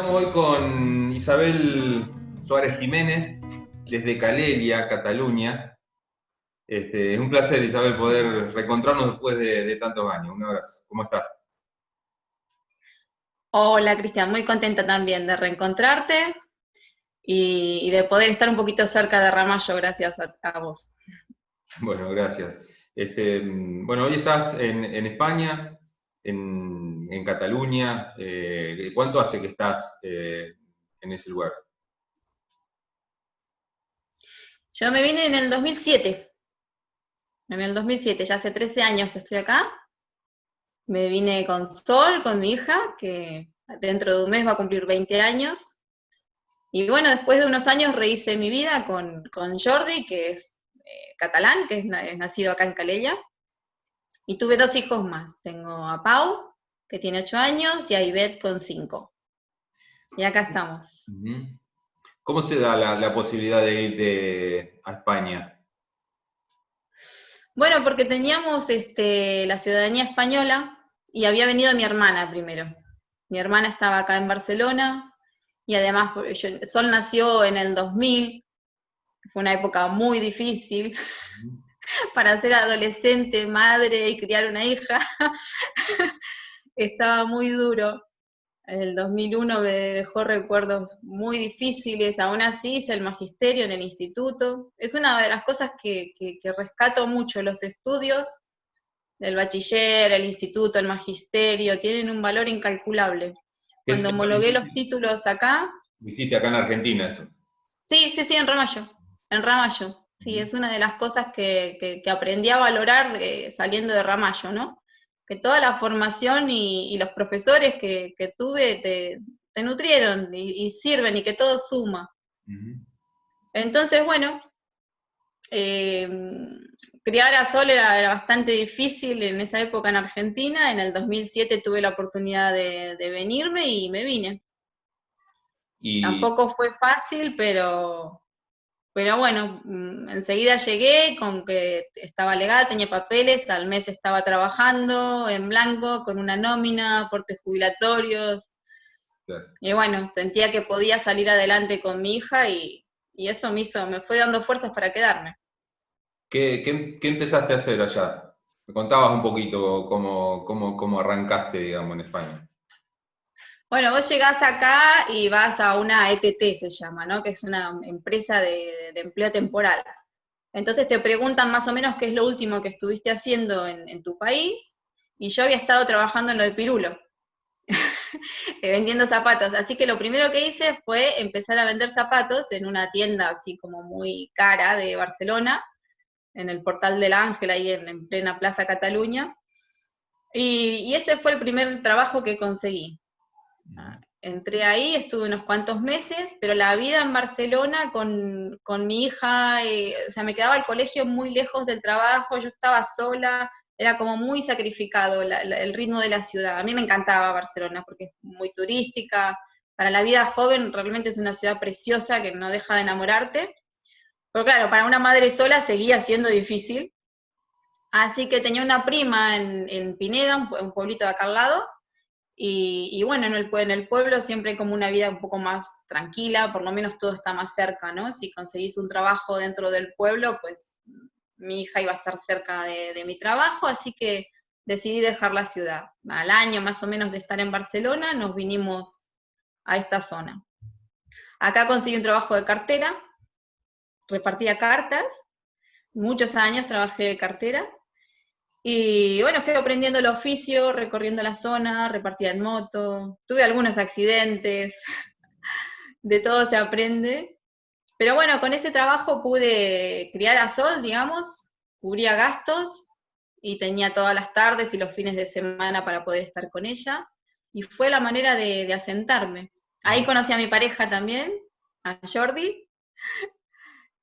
Estamos hoy con Isabel Suárez Jiménez, desde Calelia, Cataluña. Es un placer, Isabel, poder reencontrarnos después de tantos años. Un abrazo. ¿Cómo estás? Hola Cristian, muy contenta también de reencontrarte y de poder estar un poquito cerca de Ramallo gracias a vos. Bueno, gracias. Bueno, hoy estás en España, en Cataluña. ¿Cuánto hace que estás en ese lugar? Yo me vine en el 2007, ya hace 13 años que estoy acá. Me vine con Sol, con mi hija, que dentro de un mes va a cumplir 20 años. Y bueno, después de unos años rehice mi vida con Jordi, que es catalán, que es nacido acá en Calella. Y tuve 2 hijos más. Tengo a Pau, que tiene 8 años, y a Ivette con 5. Y acá estamos. Ujú. ¿Cómo se da la posibilidad de irte a España? Bueno, porque teníamos la ciudadanía española y había venido mi hermana primero. Mi hermana estaba acá en Barcelona y además Sol nació en el 2000, fue una época muy difícil para ser adolescente, madre y criar una hija. Estaba muy duro. El 2001 me dejó recuerdos muy difíciles, aún así hice el magisterio en el instituto. Es una de las cosas que rescato mucho, los estudios del bachiller, el instituto, el magisterio, tienen un valor incalculable. ¿Qué Cuando homologué los títulos acá, hiciste acá en Argentina eso? sí, en Ramallo. Sí, Ujú. es una de las cosas que aprendí a valorar saliendo de Ramallo, ¿no? Que toda la formación y los profesores que tuve te nutrieron y sirven y que todo suma. Ujú. Entonces, bueno, eh, criar a Sol era bastante difícil en esa época en Argentina. En el 2007 tuve la oportunidad de venirme y me vine. Y Tampoco fue fácil, pero bueno, enseguida llegué con que estaba legal, tenía papeles, al mes estaba trabajando en blanco, con una nómina, aportes jubilatorios, claro, y bueno, sentía que podía salir adelante con mi hija y eso me fue dando fuerzas para quedarme. ¿qué empezaste a hacer allá? Me contabas un poquito cómo arrancaste, digamos, en España. Bueno, vos llegás acá y vas a una ETT, se llama, ¿no? Que es una empresa de empleo temporal. Entonces te preguntan más o menos qué es lo último que estuviste haciendo en tu país, y yo había estado trabajando en lo de Pirulo, vendiendo zapatos. Así que lo primero que hice fue empezar a vender zapatos en una tienda así como muy cara de Barcelona, en el Portal del Ángel, ahí en plena Plaza Cataluña. Y ese fue el primer trabajo que conseguí. Entré ahí, estuve unos cuantos meses, pero la vida en Barcelona con mi hija, o sea, me quedaba el colegio muy lejos del trabajo, yo estaba sola, era como muy sacrificado el ritmo de la ciudad. A mí me encantaba Barcelona porque es muy turística, para la vida joven realmente es una ciudad preciosa que no deja de enamorarte, pero claro, para una madre sola seguía siendo difícil. Así que tenía una prima en Pineda, un pueblito de acá al lado, y bueno, en el pueblo siempre hay como una vida un poco más tranquila, por lo menos todo está más cerca, ¿no? Si conseguís un trabajo dentro del pueblo, pues mi hija iba a estar cerca de mi trabajo, así que decidí dejar la ciudad. Al año más o menos de estar en Barcelona, nos vinimos a esta zona. Acá conseguí un trabajo de cartera, repartía cartas, muchos años trabajé de cartera, y bueno, fui aprendiendo el oficio, recorriendo la zona, repartía en moto, tuve algunos accidentes, de todo se aprende. Pero bueno, con ese trabajo pude criar a Sol, digamos, cubría gastos y tenía todas las tardes y los fines de semana para poder estar con ella. Y fue la manera de asentarme. Ahí conocí a mi pareja también, a Jordi,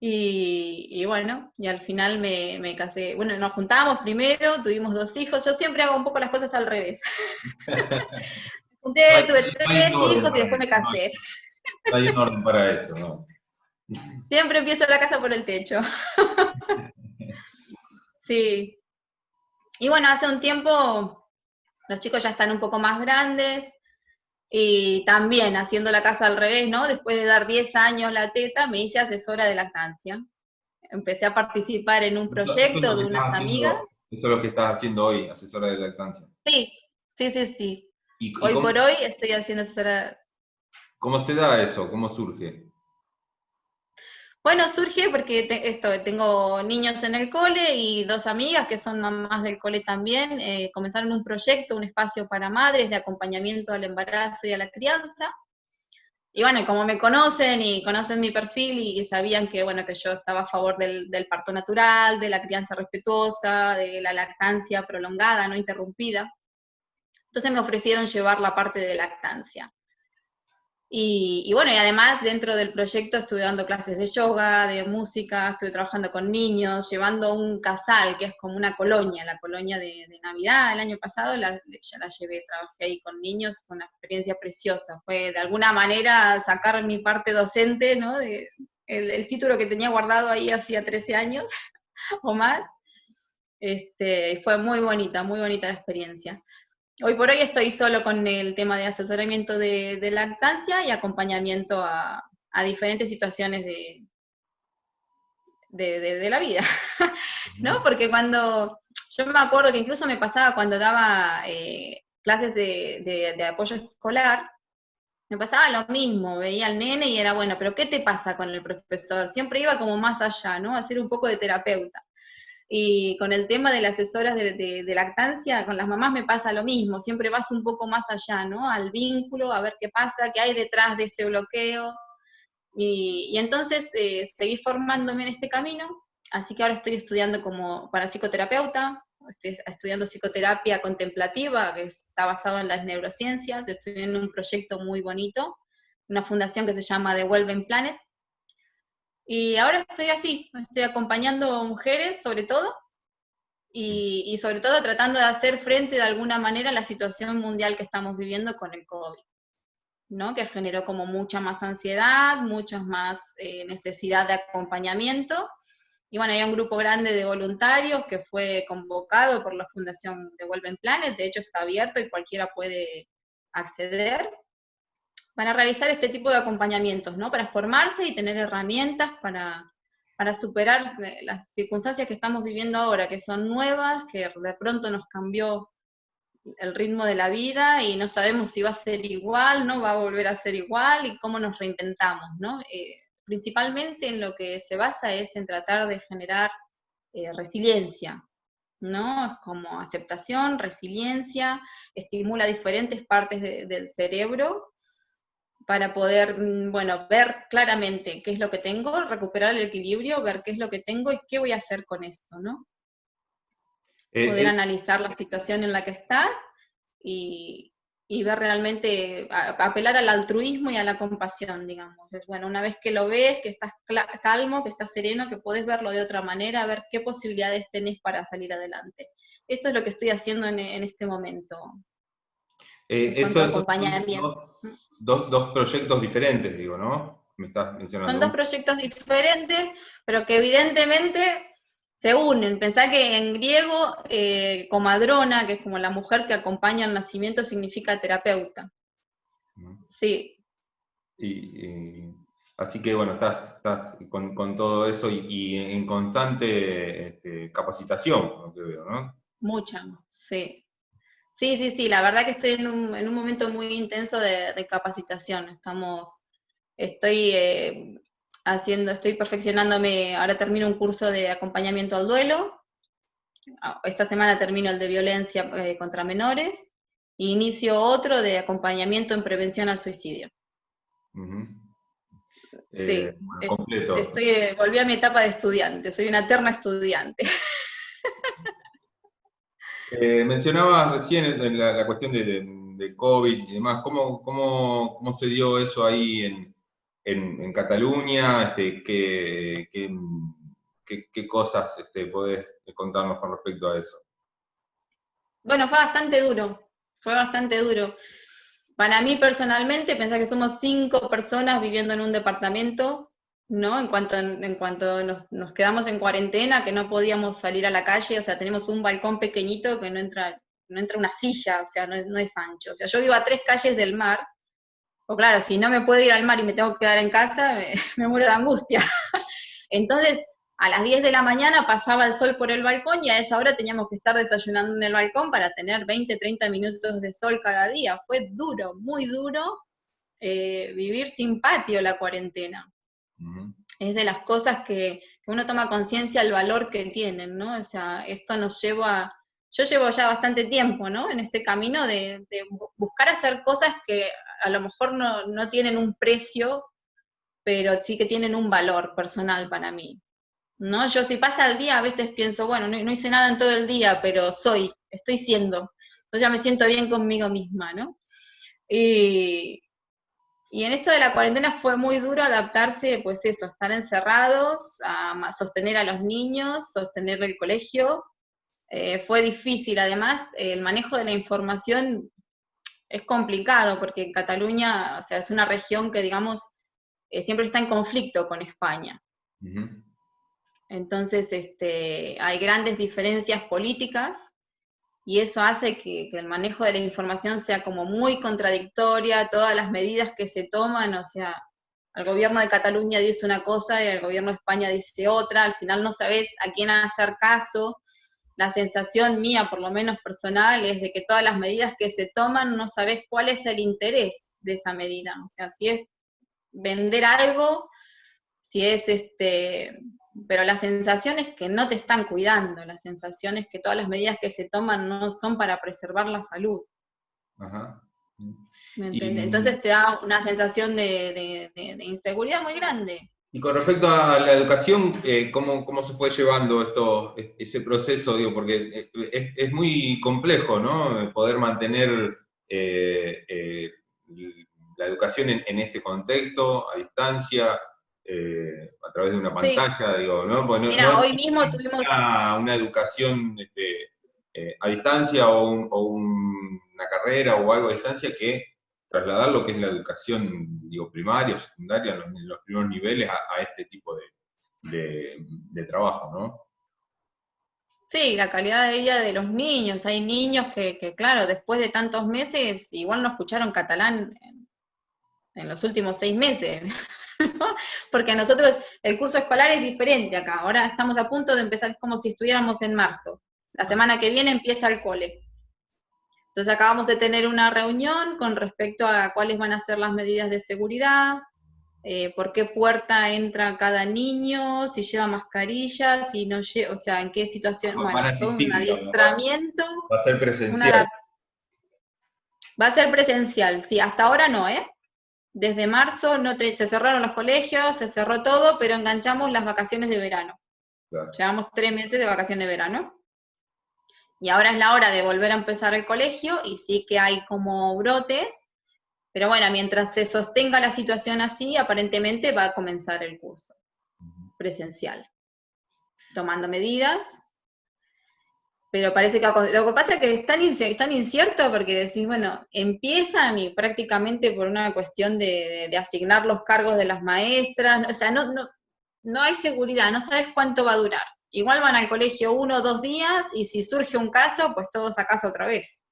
y bueno, y al final me casé. Bueno, nos juntábamos primero, tuvimos 2 hijos. Yo siempre hago un poco las cosas al revés. Junté, No hay, tuve no hay un tres orden hijos y para después me eso, casé. no hay un orden para eso, ¿no? Siempre empiezo la casa por el techo. Sí. Y bueno, hace un tiempo los chicos ya están un poco más grandes, Y también haciendo la casa al revés, ¿no? Después de dar 10 años la teta, me hice asesora de lactancia. Empecé a participar en un Eso es proyecto lo que de estás unas amigas. haciendo, eso es lo que estás haciendo hoy, asesora de lactancia. Sí, sí, sí, sí. ¿Y Hoy por hoy estoy haciendo asesora. cómo se da eso? ¿Cómo surge? Bueno, surge porque tengo niños en el cole y dos amigas que son mamás del cole también, comenzaron un proyecto, un espacio para madres de acompañamiento al embarazo y a la crianza. Y bueno, como me conocen y conocen mi perfil y sabían que, bueno, que yo estaba a favor del parto natural, de la crianza respetuosa, de la lactancia prolongada, no interrumpida, entonces me ofrecieron llevar la parte de lactancia. Y bueno, y además dentro del proyecto estuve dando clases de yoga, de música, estuve trabajando con niños, llevando un casal, que es como una colonia, la colonia de Navidad el año pasado, ya la llevé, trabajé ahí con niños, fue una experiencia preciosa, fue de alguna manera sacar mi parte docente, ¿no? El título que tenía guardado ahí hacía 13 años o más, fue muy bonita la experiencia. Hoy por hoy estoy solo con el tema de asesoramiento de lactancia y acompañamiento a diferentes situaciones de la vida, ¿no? Porque yo me acuerdo que incluso me pasaba cuando daba clases de apoyo escolar, me pasaba lo mismo, veía al nene y era, bueno, pero ¿qué te pasa con el profesor? Siempre iba como más allá, ¿no? A ser un poco de terapeuta. Y con el tema de las asesoras de lactancia, con las mamás me pasa lo mismo, siempre vas un poco más allá, ¿no? Al vínculo, a ver qué pasa, qué hay detrás de ese bloqueo. Y entonces seguí formándome en este camino, así que ahora estoy estudiando como para psicoterapeuta, estoy estudiando psicoterapia contemplativa, que está basado en las neurociencias, estoy en un proyecto muy bonito, una fundación que se llama The Wellbeing Planet, y ahora estoy así, estoy acompañando mujeres sobre todo, y sobre todo tratando de hacer frente de alguna manera a la situación mundial que estamos viviendo con el COVID, ¿no? Que generó como mucha más ansiedad, mucha más necesidad de acompañamiento. Y bueno, hay un grupo grande de voluntarios que fue convocado por la Fundación de Wellbeing Planet, de hecho está abierto y cualquiera puede acceder, para realizar este tipo de acompañamientos, ¿no? Para formarse y tener herramientas para superar las circunstancias que estamos viviendo ahora, que son nuevas, que de pronto nos cambió el ritmo de la vida y no sabemos si va a ser igual, no va a volver a ser igual y cómo nos reinventamos, ¿no? Principalmente en lo que se basa es en tratar de generar resiliencia, ¿no? Es como aceptación, resiliencia, estimula diferentes partes del cerebro para poder, bueno, ver claramente qué es lo que tengo, recuperar el equilibrio, ver qué es lo que tengo y qué voy a hacer con esto, ¿no? Poder Eh, analizar la situación en la que estás y, y ver realmente, apelar al altruismo y a la compasión, digamos. Es bueno, una vez que lo ves, que estás calmo, que estás sereno, que podés verlo de otra manera, ver qué posibilidades tenés para salir adelante. Esto es lo que estoy haciendo en este momento, en cuanto a esos son acompañamiento. dos proyectos diferentes, digo, ¿no? Me estás Son mencionando. dos proyectos diferentes, pero que evidentemente se unen. Pensá que en griego, comadrona, que es como la mujer que acompaña al nacimiento, significa terapeuta. Sí. Así que bueno, estás con todo eso y en constante capacitación, lo que veo, ¿no? Mucha, sí. Sí, sí, sí, la verdad que estoy en un momento muy intenso de capacitación. Estoy estoy perfeccionándome, ahora termino un curso de acompañamiento al duelo, esta semana termino el de violencia contra menores, e inicio otro de acompañamiento en prevención al suicidio. Ujú. Sí, Bueno, completo. volví a mi etapa de estudiante, soy una eterna estudiante. Mencionabas recién la cuestión de COVID y demás. ¿Cómo se dio eso ahí en Cataluña? ¿Qué cosas podés contarnos con respecto a eso? Bueno, fue bastante duro. Para mí personalmente, pensá que somos 5 personas viviendo en un departamento, ¿no? En cuanto nos quedamos en cuarentena, que no podíamos salir a la calle, o sea, tenemos un balcón pequeñito que no entra una silla, o sea, no es ancho. O sea, yo vivo a 3 calles del mar, O claro, si no me puedo ir al mar y me tengo que quedar en casa, me muero de angustia. Entonces, a las 10 de la mañana pasaba el sol por el balcón y a esa hora teníamos que estar desayunando en el balcón para tener 20, 30 minutos de sol cada día. Fue duro, muy duro vivir sin patio la cuarentena. Ujú. Es de las cosas que uno toma conciencia del valor que tienen, ¿no? O sea, esto nos lleva, yo llevo ya bastante tiempo, ¿no? En este camino de buscar hacer cosas que a lo mejor no tienen un precio, pero sí que tienen un valor personal para mí, ¿no? Yo si pasa el día a veces pienso, bueno, no hice nada en todo el día, pero estoy siendo, entonces ya me siento bien conmigo misma, ¿no? Y, y en esto de la cuarentena fue muy duro adaptarse, pues eso, a estar encerrados, a sostener a los niños, sostener el colegio. Fue difícil, además, el manejo de la información es complicado, porque en Cataluña, o sea, es una región que, digamos, siempre está en conflicto con España. Ujú. Entonces, hay grandes diferencias políticas y eso hace que el manejo de la información sea como muy contradictoria, todas las medidas que se toman, o sea, el gobierno de Cataluña dice una cosa y el gobierno de España dice otra, al final no sabes a quién hacer caso. La sensación mía, por lo menos personal, es de que todas las medidas que se toman no sabes cuál es el interés de esa medida. O sea, si es vender algo, si es pero la sensación es que no te están cuidando, la sensación es que todas las medidas que se toman no son para preservar la salud. Ajá. ¿Me entiendes? Y, Entonces te da una sensación de inseguridad muy grande. y con respecto a la educación, ¿cómo se fue llevando ese proceso? Digo, porque es muy complejo, ¿no? Poder mantener eh, eh, la educación en este contexto, a distancia, a través de una Sí, pantalla, digo, ¿no? Porque no mira, es hoy mismo tuvimos, una educación a distancia una carrera o algo a distancia que trasladar lo que es la educación, digo, primaria o secundaria en los primeros niveles a este tipo de trabajo, ¿no? sí, la calidad de vida de los niños. Hay niños que, claro, después de tantos meses, igual no escucharon catalán en los últimos 6 meses, ¿no? Porque nosotros, el curso escolar es diferente acá. Ahora estamos a punto de empezar como si estuviéramos en marzo. La Ah, semana que viene empieza el cole. Entonces acabamos de tener una reunión con respecto a cuáles van a ser las medidas de seguridad, por qué puerta entra cada niño, si lleva mascarilla, si no lleva, o sea, en qué situación, van a bueno, todo asistir, un digamos, adiestramiento, va a ser una, presencial. va a ser presencial, sí, hasta ahora no, ¿eh? Desde marzo se cerraron los colegios, se cerró todo, pero enganchamos las vacaciones de verano. Claro. Llevamos 3 meses de vacaciones de verano. Y ahora es la hora de volver a empezar el colegio y sí que hay como brotes, pero bueno, mientras se sostenga la situación así, aparentemente va a comenzar el curso presencial, tomando medidas, pero parece que lo que pasa es que es tan incierto porque decís, bueno, empiezan y prácticamente por una cuestión de asignar los cargos de las maestras, o sea, no hay seguridad, no sabes cuánto va a durar. Igual van al colegio 1 o 2 días y si surge un caso, pues todos a casa otra vez.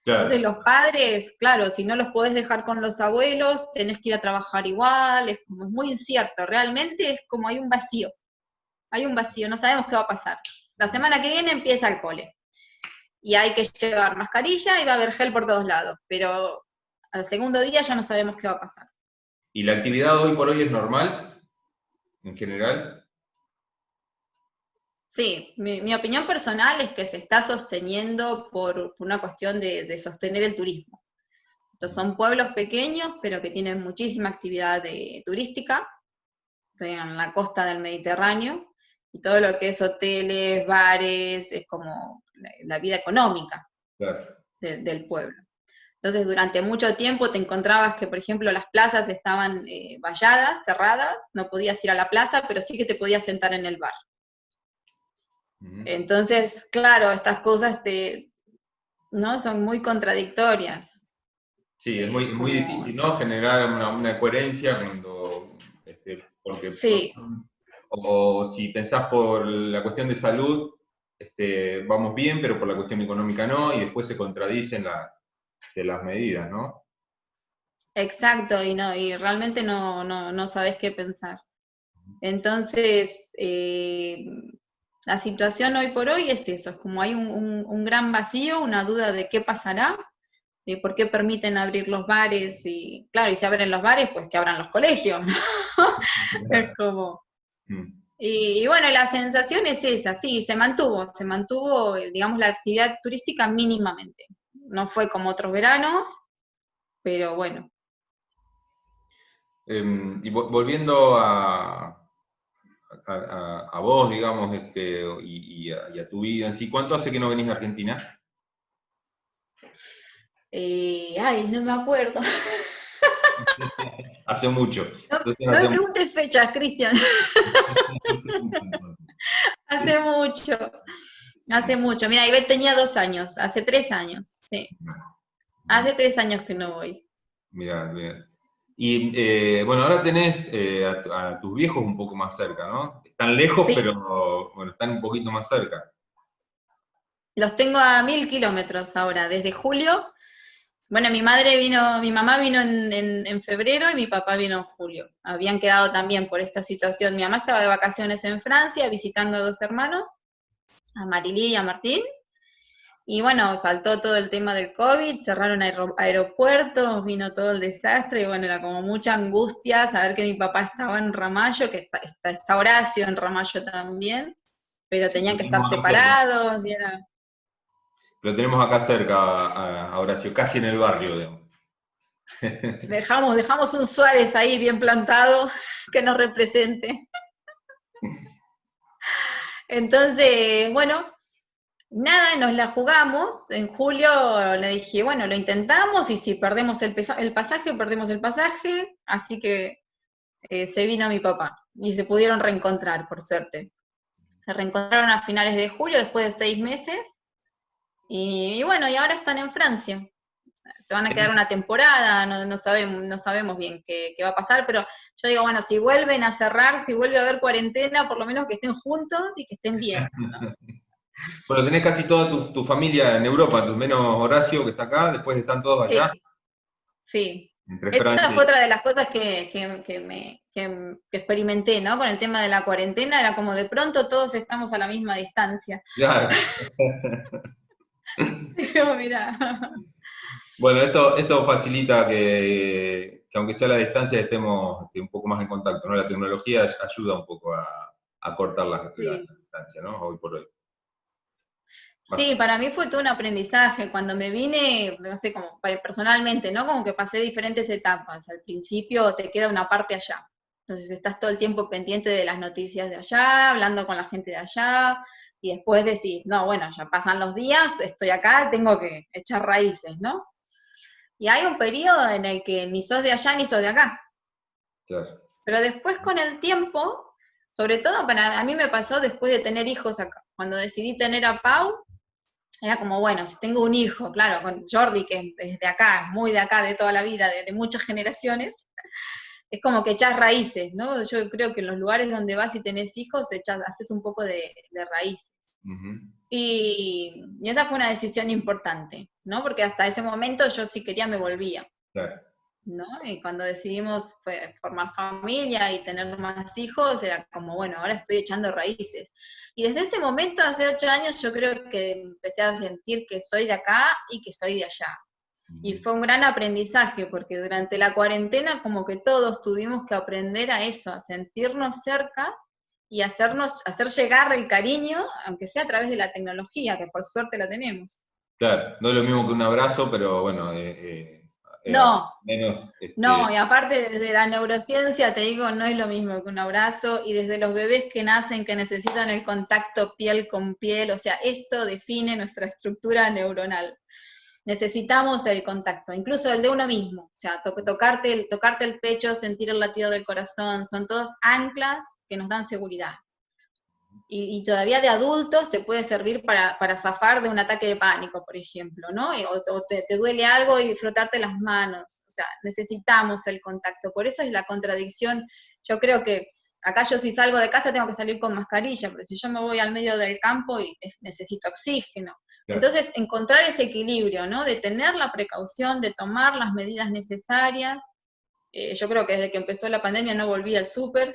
Entonces Claro. los padres, claro, si no los podés dejar con los abuelos, tenés que ir a trabajar igual, es como es muy incierto, realmente es como hay un vacío, no sabemos qué va a pasar. La semana que viene empieza el cole y hay que llevar mascarilla y va a haber gel por todos lados, pero al segundo día ya no sabemos qué va a pasar. ¿Y la actividad hoy por hoy es normal, en general? Sí, mi opinión personal es que se está sosteniendo por una cuestión de sostener el turismo. Estos son pueblos pequeños, pero que tienen muchísima actividad turística, en la costa del Mediterráneo, y todo lo que es hoteles, bares, es como la vida económica Claro. del pueblo. Entonces, durante mucho tiempo te encontrabas que, por ejemplo, las plazas estaban valladas, cerradas, no podías ir a la plaza, pero sí que te podías sentar en el bar. Ujú. Entonces, claro, estas cosas ¿no? Son muy contradictorias. Sí, es muy Como, difícil, ¿no? Generar una coherencia cuando, porque, sí, o si pensás por la cuestión de salud, vamos bien, pero por la cuestión económica no, y después se contradicen las medidas, ¿no? exacto, y realmente no sabes qué pensar. Entonces, la situación hoy por hoy es eso, es como hay un gran vacío, una duda de qué pasará, de por qué permiten abrir los bares, y claro, y si abren los bares, pues que abran los colegios, ¿no? Es como... Mm. Y bueno, la sensación es esa, sí, se mantuvo, digamos, la actividad turística mínimamente. No fue como otros veranos, pero bueno. Y volviendo a vos, digamos, y a tu vida en sí, ¿cuánto hace que no venís a Argentina? Ay, no me acuerdo. Hace mucho. No, Entonces no me hace, preguntes fechas, Cristian. hace mucho entonces. Hace mucho, hace mucho. Mira, Ivette tenía 2 años, hace 3 años, sí. Hace 3 años que no voy. Mira, mira. Y bueno, ahora tenés a tus viejos un poco más cerca, ¿no? Están lejos, Sí, pero bueno, están un poquito más cerca. los tengo a 1000 kilómetros ahora, desde julio. Bueno, mi mamá vino en febrero y mi papá vino en julio. Habían quedado también por esta situación. Mi mamá estaba de vacaciones en Francia visitando a 2 hermanos, a Marilí y a Martín. Y bueno, saltó todo el tema del COVID, cerraron aeropuertos, vino todo el desastre, y bueno, era como mucha angustia saber que mi papá estaba en Ramallo, que está Horacio en Ramallo también, pero Sí, tenían que estar separados, y era... lo tenemos acá cerca a Horacio, casi en el barrio, digamos. Dejamos un Suárez ahí bien plantado que nos represente. Entonces, bueno, nada, nos la jugamos. En julio le dije, bueno, lo intentamos y si perdemos el pasaje, perdemos el pasaje. Así que se vino mi papá y se pudieron reencontrar, por suerte. Se reencontraron a finales de julio, después de 6 meses. Y bueno, y ahora están en Francia. Se van a quedar una temporada, no sabemos bien qué va a pasar, pero yo digo, bueno, si vuelven a cerrar, si vuelve a haber cuarentena, por lo menos que estén juntos y que estén bien, ¿no? Bueno, tenés casi toda tu familia en Europa, menos Horacio que está acá, después están todos allá, Sí, sí. entre Esa Francia fue y... otra de las cosas que experimenté, ¿no? Con el tema de la cuarentena, era como de pronto todos estamos a la misma distancia. Claro. Digo, mira, Bueno, esto facilita que aunque sea a la distancia estemos un poco más en contacto, ¿no? La tecnología ayuda un poco a cortar la sí. distancia, ¿no? Hoy por hoy. Sí, para mí fue todo un aprendizaje. Cuando me vine, no sé, como personalmente, ¿no? Como que pasé diferentes etapas. Al principio te queda una parte allá. Entonces estás todo el tiempo pendiente de las noticias de allá, hablando con la gente de allá, y después decís, no, bueno, ya pasan los días, estoy acá, tengo que echar raíces, ¿no? Y hay un periodo en el que ni sos de allá ni sos de acá. Claro. Pero después con el tiempo, sobre todo a mí me pasó después de tener hijos acá. Cuando decidí tener a Pau, era como, bueno, si tengo un hijo, claro, con Jordi, que es de acá, muy de acá, de toda la vida, de muchas generaciones, es como que echás raíces, ¿no? Yo creo que en los lugares donde vas y tenés hijos, haces un poco de raíces. Ujú. Y esa fue una decisión importante, ¿no? Porque hasta ese momento yo si quería me volvía, Claro. ¿no? Y cuando decidimos formar familia y tener más hijos, era como, bueno, ahora estoy echando raíces. Y desde ese momento, hace 8 años, yo creo que empecé a sentir que soy de acá y que soy de allá. Y Ujú. fue un gran aprendizaje, porque durante la cuarentena como que todos tuvimos que aprender a eso, a sentirnos cerca y hacer llegar el cariño, aunque sea a través de la tecnología, que por suerte la tenemos. Claro, no es lo mismo que un abrazo, pero bueno, al No, menos, no, y aparte desde la neurociencia te digo, no es lo mismo que un abrazo, y desde los bebés que nacen, que necesitan el contacto piel con piel, o sea, esto define nuestra estructura neuronal. Necesitamos el contacto, incluso el de uno mismo, o sea, tocarte el pecho, sentir el latido del corazón, son todas anclas que nos dan seguridad. Y todavía de adultos te puede servir para zafar de un ataque de pánico, por ejemplo, ¿no? O te duele algo y frotarte las manos. O sea, necesitamos el contacto. Por eso es la contradicción. Yo creo que acá yo si salgo de casa tengo que salir con mascarilla, pero si yo me voy al medio del campo y necesito oxígeno. Claro. Entonces, encontrar ese equilibrio, ¿no? De tener la precaución, de tomar las medidas necesarias. Yo creo que desde que empezó la pandemia no volví al súper,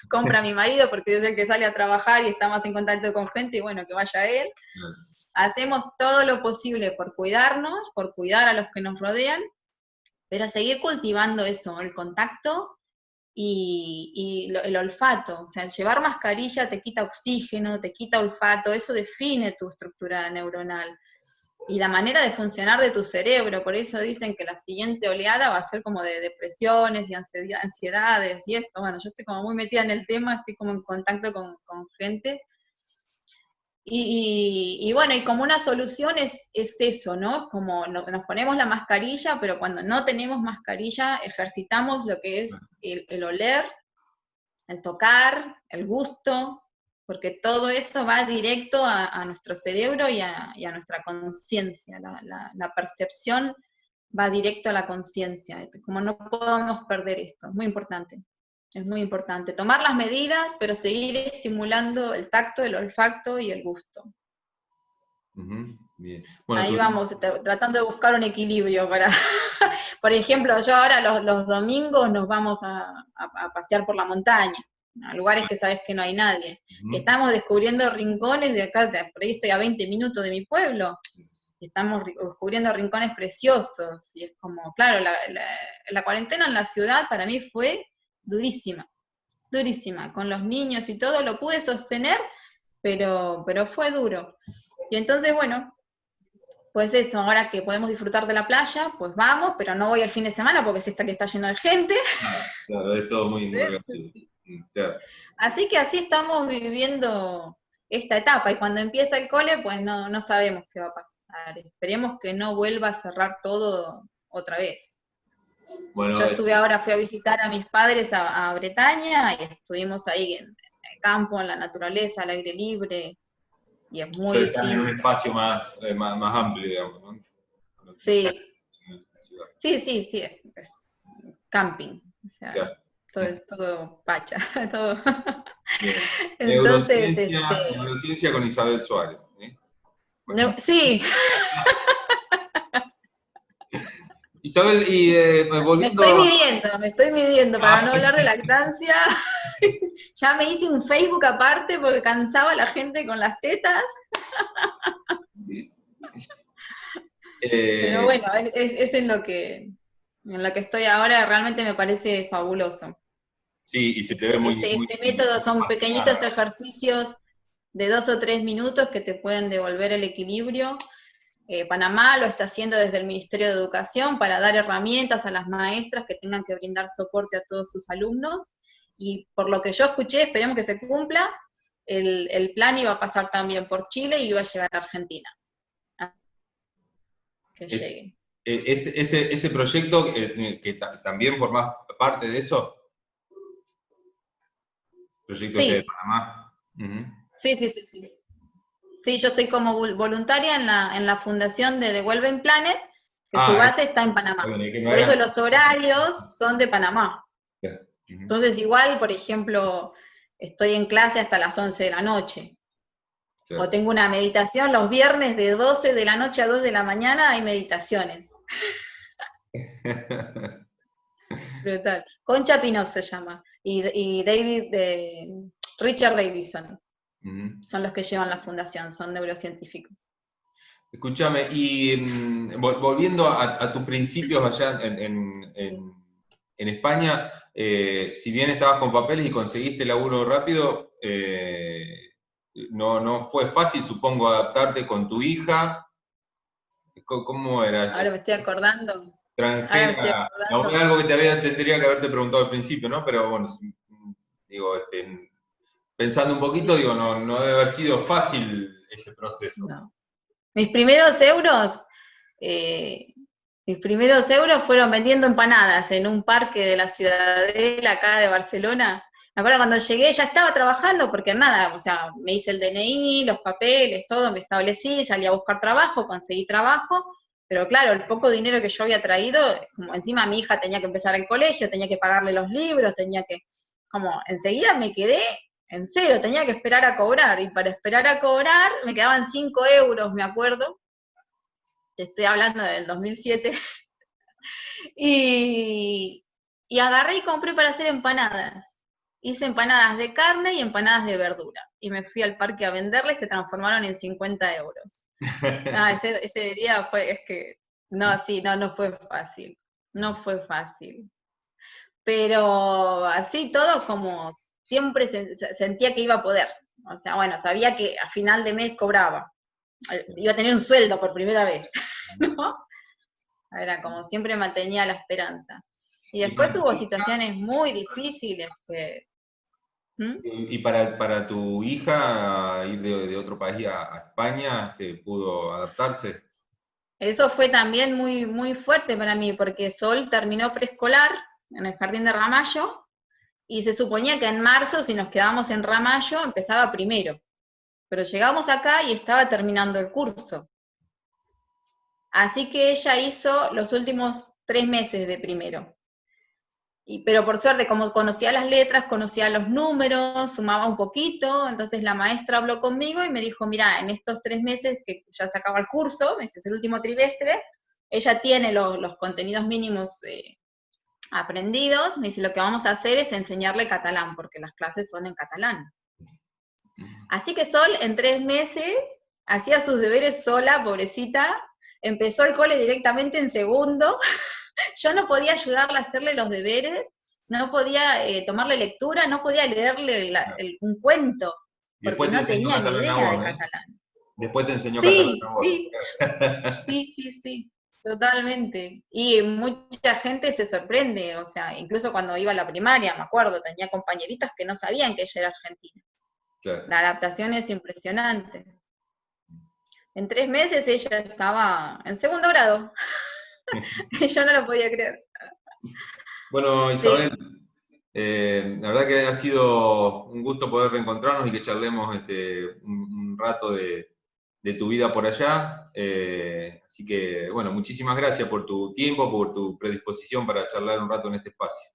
compra a mi marido porque es el que sale a trabajar y está más en contacto con gente, y bueno, que vaya él. Hacemos todo lo posible por cuidarnos, por cuidar a los que nos rodean, pero seguir cultivando eso, el contacto y el olfato. O sea, el llevar mascarilla te quita oxígeno, te quita olfato, eso define tu estructura neuronal y la manera de funcionar de tu cerebro. Por eso dicen que la siguiente oleada va a ser como de depresiones y ansiedades y esto. Bueno, yo estoy como muy metida en el tema, estoy como en contacto con gente. Y bueno, y como una solución es eso, ¿no? Como nos ponemos la mascarilla, pero cuando no tenemos mascarilla ejercitamos lo que es el oler, el tocar, el gusto, porque todo eso va directo a nuestro cerebro y a nuestra conciencia. La percepción va directo a la conciencia. Como no podemos perder esto, es muy importante. Es muy importante. Tomar las medidas, pero seguir estimulando el tacto, el olfato y el gusto. Bien. Bueno, ahí vamos, tratando de buscar un equilibrio para... Por ejemplo, yo ahora los domingos nos vamos a pasear por la montaña, a lugares que sabes que no hay nadie. Estamos descubriendo rincones de acá, por ahí estoy a 20 minutos de mi pueblo, y estamos descubriendo rincones preciosos, y es como, claro, la cuarentena en la ciudad para mí fue durísima, con los niños y todo, lo pude sostener, pero fue duro. Y entonces, bueno, pues eso, ahora que podemos disfrutar de la playa, pues vamos, pero no voy el fin de semana porque es esta que está lleno de gente. Claro, es todo muy negativo. Claro. Así que así estamos viviendo esta etapa, y cuando empieza el cole, pues no sabemos qué va a pasar. Esperemos que no vuelva a cerrar todo otra vez. Bueno, yo fui a visitar a mis padres a Bretaña, y estuvimos ahí en el campo, en la naturaleza, al aire libre, y es muy distinto. Están en un espacio más amplio, digamos, ¿no? Sí. Sí, es camping, o sea, claro. Todo es todo pacha, todo. Bien. Entonces, neurociencia con Isabel Suárez. Bueno. Sí. Isabel, y volviendo... Me estoy midiendo para no hablar de lactancia. Ya me hice un Facebook aparte porque cansaba a la gente con las tetas. Pero bueno, es en lo que estoy ahora, realmente me parece fabuloso. Sí, y se te ve muy... Este método son pequeñitos ejercicios de 2 o 3 minutos que te pueden devolver el equilibrio. Panamá lo está haciendo desde el Ministerio de Educación para dar herramientas a las maestras que tengan que brindar soporte a todos sus alumnos, y por lo que yo escuché, esperemos que se cumpla, el plan iba a pasar también por Chile y iba a llegar a Argentina. Que llegue. Ese proyecto, que también formás parte de eso, proyecto de Panamá. Sí. Sí, yo estoy como voluntaria en la fundación de Devuelven Planet, que su base está en Panamá. Por eso los horarios son de Panamá. Entonces igual, por ejemplo, estoy en clase hasta las 11 de la noche. Claro. O tengo una meditación los viernes de 12 de la noche a 2 de la mañana, hay meditaciones. Brutal. Concha Pinot se llama. Y Richard Davidson. Son los que llevan la fundación, son neurocientíficos. Escúchame, y volviendo a tus principios allá en España, si bien estabas con papeles y conseguiste laburo rápido, no fue fácil, supongo, adaptarte con tu hija. ¿Cómo era? Ahora me estoy acordando. Extranjera. No, es algo que tendría que haberte preguntado al principio, ¿no? Pero bueno, digo, pensando un poquito, digo, no debe haber sido fácil ese proceso. No. Mis primeros euros fueron vendiendo empanadas en un parque de la Ciudadela, acá de Barcelona. Me acuerdo cuando llegué ya estaba trabajando, porque nada, o sea, me hice el DNI, los papeles, todo, me establecí, salí a buscar trabajo, conseguí trabajo, pero claro, el poco dinero que yo había traído, como encima mi hija tenía que empezar el colegio, tenía que pagarle los libros, tenía que... como enseguida me quedé en cero, tenía que esperar a cobrar, y para esperar a cobrar me quedaban 5 euros, me acuerdo, te estoy hablando del 2007, y agarré y compré para hacer empanadas. Hice empanadas de carne y empanadas de verdura, y me fui al parque a venderlas y se transformaron en 50 euros. Ese día fue, es que, no, sí, no fue fácil, no fue fácil. Pero así todo como siempre sentía que iba a poder. O sea, bueno, sabía que a final de mes cobraba. Iba a tener un sueldo por primera vez, ¿no? Era como siempre mantenía la esperanza. Y después hubo situaciones muy difíciles que... ¿Mm? ¿Y para tu hija ir de otro país a España, pudo adaptarse? Eso fue también muy, muy fuerte para mí, porque Sol terminó preescolar en el Jardín de Ramallo, y se suponía que en marzo, si nos quedábamos en Ramallo, empezaba primero. Pero llegamos acá y estaba terminando el curso. Así que ella hizo los últimos 3 meses de primero. Pero por suerte, como conocía las letras, conocía los números, sumaba un poquito, entonces la maestra habló conmigo y me dijo, mira, en estos 3 meses que ya se acaba el curso, ese es el último trimestre, ella tiene los contenidos mínimos aprendidos, me dice, lo que vamos a hacer es enseñarle catalán, porque las clases son en catalán. Así que Sol, en 3 meses, hacía sus deberes sola, pobrecita, empezó el cole directamente en segundo, yo no podía ayudarla a hacerle los deberes, no podía tomarle lectura, no podía leerle un cuento, porque no tenía ni idea de catalán. Después te enseñó catalán a vos. Sí, totalmente. Y mucha gente se sorprende, o sea, incluso cuando iba a la primaria, me acuerdo, tenía compañeritas que no sabían que ella era argentina. Claro. La adaptación es impresionante. En 3 meses ella estaba en segundo grado. Yo no lo podía creer. Bueno, Isabel, la verdad que ha sido un gusto poder reencontrarnos y que charlemos un rato de tu vida por allá. Así que, bueno, muchísimas gracias por tu tiempo, por tu predisposición para charlar un rato en este espacio.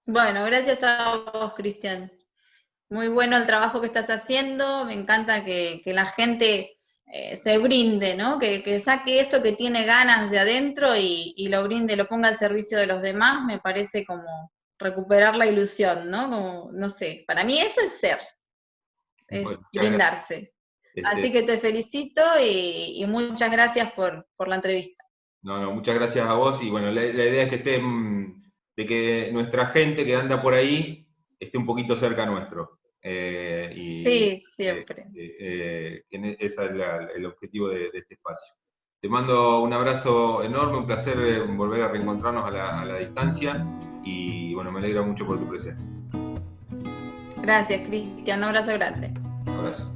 Bueno, gracias a vos, Cristian. Muy bueno el trabajo que estás haciendo, me encanta que la gente se brinde, ¿no? Que saque eso que tiene ganas de adentro y lo brinde, lo ponga al servicio de los demás, me parece como recuperar la ilusión, ¿no? Como, no sé, para mí eso es ser, es bueno, brindarse. Así que te felicito y muchas gracias por la entrevista. No, muchas gracias a vos y bueno, la idea es que de que nuestra gente que anda por ahí esté un poquito cerca nuestro. Sí, siempre. Ese es el objetivo de este espacio. Te mando un abrazo enorme, un placer volver a reencontrarnos a la distancia y bueno, me alegra mucho por tu presencia. Gracias, Cristian, un abrazo grande. Un abrazo.